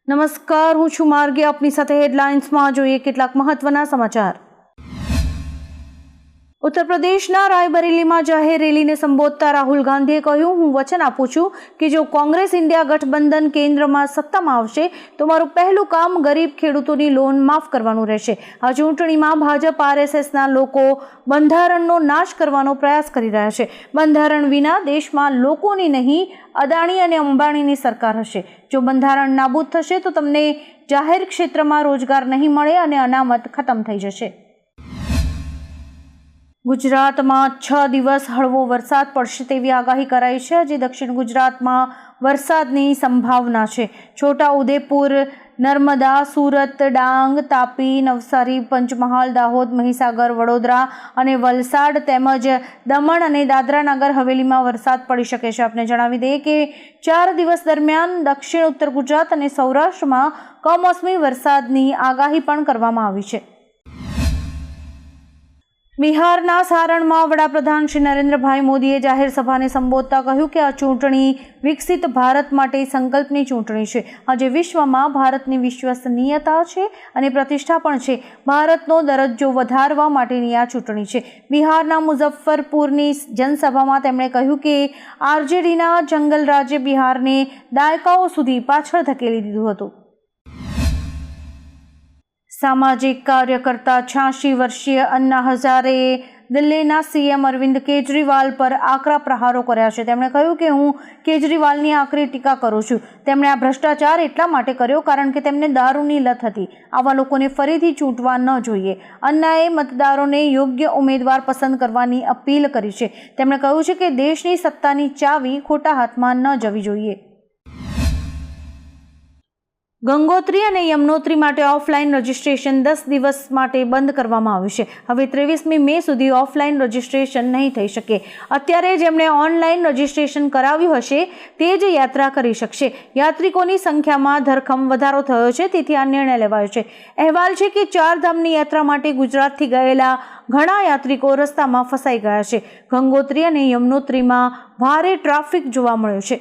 નમસ્કાર, હું છું માર્ગી. આપની સાથે હેડલાઇન્સમાં જોઈએ કેટલાક મહત્વના સમાચાર. ઉત્તર પ્રદેશના રાયબરેલીમાં જાહેર રેલીને સંબોધતા રાહુલ ગાંધીએ કહ્યું, હું વચન આપું છું કે જો કોંગ્રેસ ઇન્ડિયા ગઠબંધન કેન્દ્રમાં સત્તામાં આવશે તો મારું પહેલું કામ ગરીબ ખેડૂતોની લોન માફ કરવાનું રહેશે. આ ચૂંટણીમાં ભાજપ RSSના લોકો બંધારણનો નાશ કરવાનો પ્રયાસ કરી રહ્યા છે. બંધારણ વિના દેશમાં લોકોની નહીં, અદાણી અને અંબાણીની સરકાર હશે. જો બંધારણ નાબૂદ થશે તો તમને જાહેર ક્ષેત્રમાં રોજગાર નહીં મળે અને અનામત ખતમ થઈ જશે. ગુજરાતમાં 6 દિવસ હળવો વરસાદ પડશે તેવી આગાહી કરાઈ છે. આજે દક્ષિણ ગુજરાતમાં વરસાદની સંભાવના છે. છોટા ઉદેપુર, નર્મદા, સુરત, ડાંગ, તાપી, નવસારી, પંચમહાલ, દાહોદ, મહીસાગર, વડોદરા અને વલસાડ તેમજ દમણ અને દાદરા નગર હવેલીમાં વરસાદ પડી શકે છે. આપને જણાવી દઈએ કે 4 દિવસ દરમિયાન દક્ષિણ ઉત્તર ગુજરાત અને સૌરાષ્ટ્રમાં કમોસમી વરસાદની આગાહી પણ કરવામાં આવી છે. બિહારના સારણમાં વડાપ્રધાન શ્રી નરેન્દ્રભાઈ મોદીએ જાહેર સભાને સંબોધતા કહ્યું કે આ ચૂંટણી વિકસિત ભારત માટે સંકલ્પની ચૂંટણી છે. આજે વિશ્વમાં ભારતની વિશ્વસનીયતા છે અને પ્રતિષ્ઠા પણ છે. ભારતનો દરજ્જો વધારવા માટેની આ ચૂંટણી છે. બિહારના મુઝફ્ફરપુરની જનસભામાં તેમણે કહ્યું કે RJDના જંગલ રાજ્ય બિહારને દાયકાઓ સુધી પાછળ ધકેલી દીધું હતું. સામાજિક કાર્યકર્તા 86 વર્ષીય અન્ના હઝારેએ દિલ્હીના CM અરવિંદ કેજરીવાલ પર આકરા પ્રહારો કર્યા છે. તેમણે કહ્યું કે હું કેજરીવાલની આકરી ટીકા કરું છું. તેમણે આ ભ્રષ્ટાચાર એટલા માટે કર્યો કારણ કે તેમને દારૂની લત હતી. આવા લોકોને ફરીથી ચૂંટવા ન જોઈએ. અન્નાએ મતદારોને યોગ્ય ઉમેદવાર પસંદ કરવાની અપીલ કરી છે. તેમણે કહ્યું છે કે દેશની સત્તાની ચાવી ખોટા હાથમાં ન જવી જોઈએ. ગંગોત્રી અને યમનોત્રી માટે ઓફલાઈન રજીસ્ટ્રેશન 10 દિવસ માટે બંધ કરવામાં આવ્યું છે. હવે 23મી મે સુધી ઓફલાઈન રજીસ્ટ્રેશન નહીં થઈ શકે. અત્યારે જેમણે ઓનલાઈન રજીસ્ટ્રેશન કરાવ્યું હશે તે જ યાત્રા કરી શકશે. યાત્રિકોની સંખ્યામાં ધરખમ વધારો થયો છે, તેથી આ નિર્ણય લેવાયો છે. અહેવાલ છે કે 4 ધામની યાત્રા માટે ગુજરાતથી ગયેલા ઘણા યાત્રિકો રસ્તામાં ફસાઈ ગયા છે. ગંગોત્રી અને યમનોત્રીમાં ભારે ટ્રાફિક જોવા મળ્યો છે.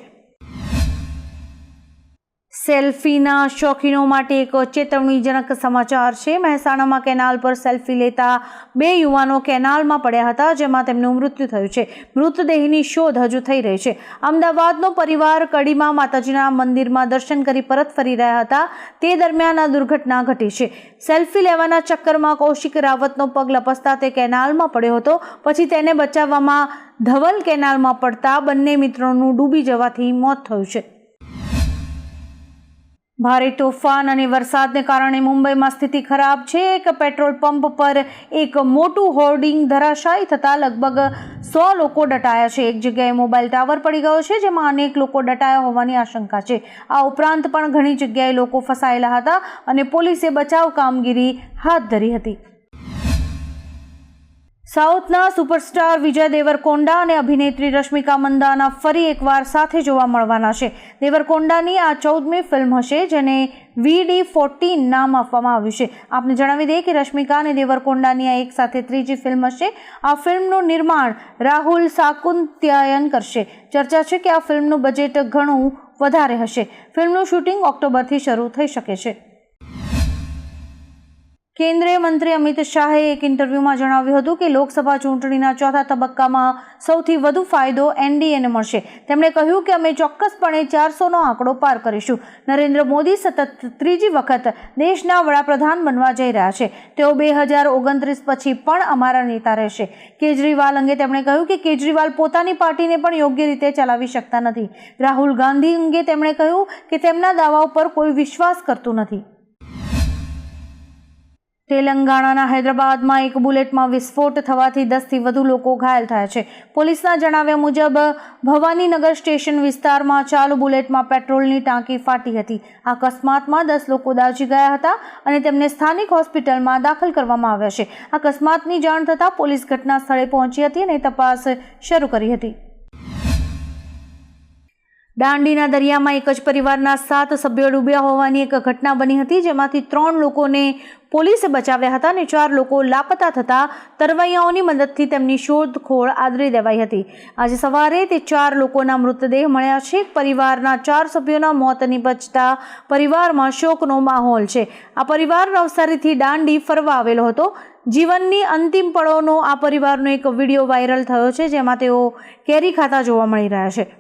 સેલ્ફીના શોખીનો માટે એક ચેતવણીજનક સમાચાર છે. મહેસાણામાં કેનાલ પર સેલ્ફી લેતા 2 યુવાનો કેનાલમાં પડ્યા હતા, જેમાં તેમનું મૃત્યુ થયું છે. મૃતદેહની શોધ હજુ થઈ રહી છે. અમદાવાદનો પરિવાર કડીમાં માતાજીના મંદિરમાં દર્શન કરી પરત ફરી રહ્યા હતા તે દરમિયાન આ દુર્ઘટના ઘટી છે. સેલ્ફી લેવાના ચક્કરમાં કૌશિક રાવતનો પગ લપસતા તે કેનાલમાં પડ્યો હતો. પછી તેને બચાવવામાં ધવલ કેનાલમાં પડતા બંને મિત્રોનું ડૂબી જવાથી મોત થયું છે. ભારે તોફાન અને વરસાદને કારણે મુંબઈમાં સ્થિતિ ખરાબ છે. એક પેટ્રોલ પંપ પર એક મોટું હોર્ડિંગ ધરાશાયી થતાં લગભગ 100 લોકો દટાયા છે. એક જગ્યાએ મોબાઈલ ટાવર પડી ગયો છે, જેમાં અનેક લોકો દટાયા હોવાની આશંકા છે. આ ઉપરાંત પણ ઘણી જગ્યાએ લોકો ફસાયેલા હતા અને પોલીસે બચાવ કામગીરી હાથ ધરી હતી. સાઉથના સુપરસ્ટાર વિજય દેવરકોંડા અને અભિનેત્રી રશ્મિકા મંદાના ફરી એકવાર સાથે જોવા મળવાના છે. દેવરકોંડાની આ 14મી ફિલ્મ હશે, જેને VD14 નામ આપવામાં આવ્યું છે. આપને જણાવી દઈએ કે રશ્મિકા અને દેવરકોંડાની આ એક સાથે 3જી ફિલ્મ હશે. આ ફિલ્મનું નિર્માણ રાહુલ સાકુંત્યાયન કરશે. ચર્ચા છે કે આ ફિલ્મનું બજેટ ઘણું વધારે હશે. ફિલ્મનું શૂટિંગ ઓક્ટોબરથી શરૂ થઈ શકે છે. કેન્દ્રીય મંત્રી અમિત શાહે એક ઇન્ટરવ્યુમાં જણાવ્યું હતું કે લોકસભા ચૂંટણીના 4થા તબક્કામાં સૌથી વધુ ફાયદો NDAને મળશે. તેમણે કહ્યું કે અમે ચોક્કસપણે 400નો આંકડો પાર કરીશું. નરેન્દ્ર મોદી સતત 3જી વખત દેશના વડાપ્રધાન બનવા જઈ રહ્યા છે. તેઓ 2029 પછી પણ અમારા નેતા રહેશે. કેજરીવાલ અંગે તેમણે કહ્યું કે કેજરીવાલ પોતાની પાર્ટીને પણ યોગ્ય રીતે ચલાવી શકતા નથી. રાહુલ ગાંધી અંગે તેમણે કહ્યું કે તેમના દાવાઓ પર કોઈ વિશ્વાસ કરતું નથી. તેલંગાણાના હૈદરાબાદમાં એક બુલેટમાં વિસ્ફોટ થવાથી 10થી વધુ લોકો ઘાયલ થયા છે. પોલીસના જણાવ્યા મુજબ ભવાનીનગર સ્ટેશન વિસ્તારમાં ચાલુ બુલેટમાં પેટ્રોલની ટાંકી ફાટી હતી. આ અકસ્માતમાં 10 લોકો દાઝી ગયા હતા અને તેમને સ્થાનિક હોસ્પિટલમાં દાખલ કરવામાં આવ્યા છે. અકસ્માતની જાણ થતાં પોલીસ ઘટના સ્થળે પહોંચી હતી અને તપાસ શરૂ કરી હતી. દાંડીના દરિયામાં એક જ પરિવારના 7 સભ્યો ડૂબ્યા હોવાની એક ઘટના બની હતી, જેમાંથી 3 લોકોને પોલીસે બચાવ્યા હતા અને 4 લોકો લાપતા થતાં તરવૈયાઓની મદદથી તેમની શોધખોળ આદરી દેવાઈ હતી. આજે સવારે તે 4 લોકોના મૃતદેહ મળ્યા છે. પરિવારના 4 સભ્યોના મોત નિપજતા પરિવારમાં શોકનો માહોલ છે. આ પરિવાર નવસારીથી દાંડી ફરવા આવેલો હતો. જીવનની અંતિમ પળોનો આ પરિવારનો એક વિડીયો વાયરલ થયો છે, જેમાં તેઓ કેરી ખાતા જોવા મળી રહ્યા છે.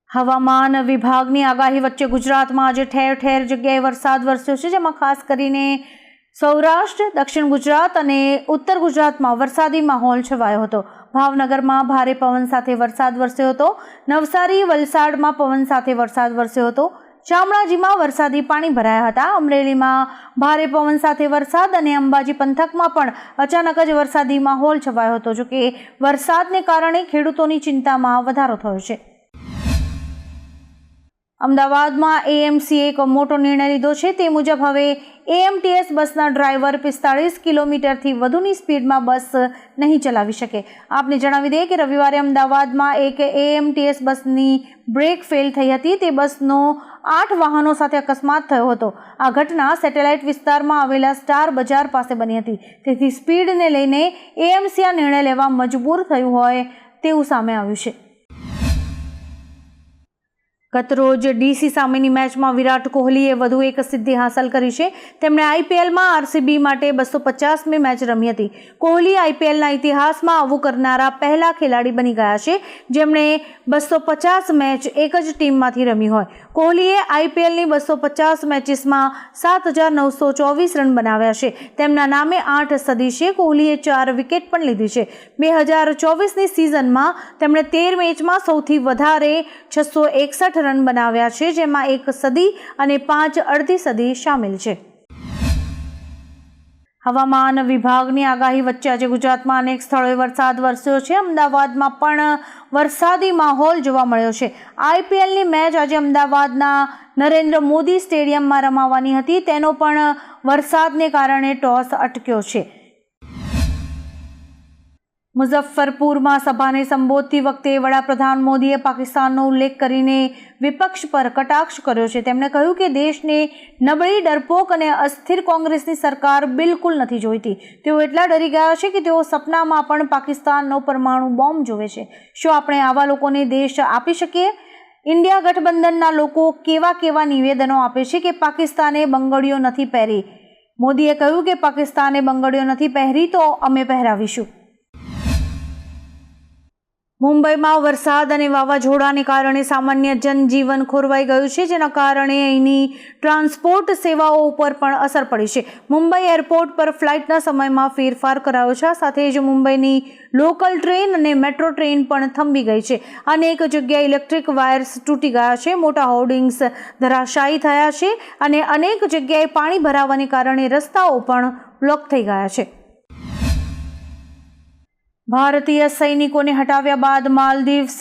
હવામાન વિભાગની આગાહી વચ્ચે ગુજરાતમાં આજે ઠેર ઠેર જગ્યાએ વરસાદ વરસ્યો છે, જેમાં ખાસ કરીને સૌરાષ્ટ્ર, દક્ષિણ ગુજરાત અને ઉત્તર ગુજરાતમાં વરસાદી માહોલ છવાયો હતો. ભાવનગરમાં ભારે પવન સાથે વરસાદ વરસ્યો હતો. નવસારી, વલસાડમાં પવન સાથે વરસાદ વરસ્યો હતો. શામળાજીમાં વરસાદી પાણી ભરાયા હતા. અમરેલીમાં ભારે પવન સાથે વરસાદ અને અંબાજી પંથકમાં પણ અચાનક જ વરસાદી માહોલ છવાયો હતો. જોકે વરસાદને કારણે ખેડૂતોની ચિંતામાં વધારો થયો છે. અમદાવાદમાં એએમસીએ એક મોટો નિર્ણય લીધો છે. તે મુજબ હવે એએમટીએસ બસના ડ્રાઈવર 45 કિલોમીટરથી વધુની સ્પીડમાં બસ નહીં ચલાવી શકે. આપને જણાવી દઈએ કે રવિવારે અમદાવાદમાં એક એએમટીએસ બસની બ્રેક ફેલ થઈ હતી. તે બસનો 8 વાહનો સાથે અકસ્માત થયો હતો. આ ઘટના સેટેલાઇટ વિસ્તારમાં આવેલા સ્ટાર બજાર પાસે બની હતી. તેથી સ્પીડને લઈને એએમસી આ નિર્ણય લેવા મજબૂર થયું હોય તેવું સામે આવ્યું છે. ગતરોજ ડીસી સામેની મેચમાં વિરાટ કોહલીએ વધુ એક સિદ્ધિ હાંસલ કરી છે. તેમણે આઈપીએલમાં આરસીબી માટે 250મી મેચ રમી હતી. કોહલી આઈપીએલના ઇતિહાસમાં આવું કરનારા પહેલા ખેલાડી બની ગયા છે, જેમણે 250 મેચ એક જ ટીમમાંથી રમી હોય. કોહલીએ આઈપીએલની 250 મેચીસમાં 7,924 રન બનાવ્યા છે. તેમના નામે 8 સદી છે. કોહલીએ 4 વિકેટ પણ લીધી છે. 2024ની સિઝનમાં તેમણે 13 મેચમાં સૌથી વધારે 661 રન બનાવ્યા છે, જેમાં 1 સદી અને 5 અડધી સદી શામેલ છે. હવામાન વિભાગની આગાહી વચ્ચે આજે ગુજરાતમાં અનેક સ્થળોએ વરસાદ વરસ્યો છે. અમદાવાદમાં પણ વરસાદી માહોલ જોવા મળ્યો છે. આઈપીએલની મેચ આજે અમદાવાદના નરેન્દ્ર મોદી સ્ટેડિયમમાં રમાવાની હતી. તેનો પણ વરસાદને કારણે ટોસ અટક્યો છે. મુઝફ્ફરપુરમાં સભાને સંબોધતી વખતે વડાપ્રધાન મોદીએ પાકિસ્તાનનો ઉલ્લેખ કરીને વિપક્ષ પર કટાક્ષ કર્યો છે. તેમણે કહ્યું કે દેશને નબળી, ડરપોક અને અસ્થિર કોંગ્રેસની સરકાર બિલકુલ નથી જોઈતી. તેઓ એટલા ડરી ગયા છે કે તેઓ સપનામાં પણ પાકિસ્તાનનો પરમાણુ બોમ્બ જોવે છે. શું આપણે આવા લોકોને દેશ આપી શકીએ? ઇન્ડિયા ગઠબંધનના લોકો કેવા નિવેદનો આપે છે કે પાકિસ્તાને બંગડીઓ નથી પહેરી. મોદીએ કહ્યું કે પાકિસ્તાને બંગડીઓ નથી પહેરી તો અમે પહેરાવીશું. મુંબઈમાં વરસાદ અને વાવાઝોડાને કારણે સામાન્ય જનજીવન ખોરવાઈ ગયું છે, જેના કારણે અહીંની ટ્રાન્સપોર્ટ સેવાઓ ઉપર પણ અસર પડી છે. મુંબઈ એરપોર્ટ પર ફ્લાઇટના સમયમાં ફેરફાર કરાયો છે. સાથે જ મુંબઈની લોકલ ટ્રેન અને મેટ્રો ટ્રેન પણ થંભી ગઈ છે. અનેક જગ્યાએ ઇલેક્ટ્રિક વાયર્સ તૂટી ગયા છે. મોટા હોર્ડિંગ્સ ધરાશાયી થયા છે અને અનેક જગ્યાએ પાણી ભરાવાને કારણે રસ્તાઓ પણ બ્લોક થઈ ગયા છે. ભારતીય સૈનિકોને હટાવ્યા બાદ માલદીવ્સ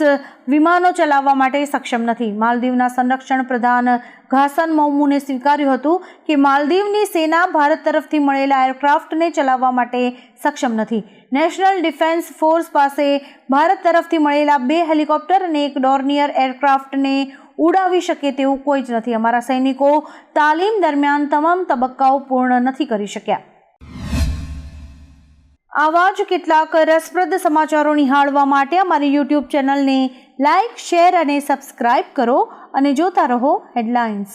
વિમાનો ચલાવવા માટે સક્ષમ નથી. માલદીવના સંરક્ષણ પ્રધાન ઘાસન મૌમુને સ્વીકાર્યું હતું કે માલદીવની સેના ભારત તરફથી મળેલા એરક્રાફ્ટને ચલાવવા માટે સક્ષમ નથી. નેશનલ ડિફેન્સ ફોર્સ પાસે ભારત તરફથી મળેલા 2 હેલિકોપ્ટર અને 1 ડોર્નિયર એરક્રાફ્ટને ઉડાવી શકે તેવું કોઈ જ નથી. અમારા સૈનિકો તાલીમ દરમિયાન તમામ તબક્કાઓ પૂર્ણ નથી કરી શક્યા. આવા જ કેટલાક રસપ્રદ સમાચારો નિહાળવા માટે અમારી યુટ્યુબ ચેનલને લાઇક, શેર અને સબસ્ક્રાઇબ કરો અને જોતા રહો હેડલાઇન્સ.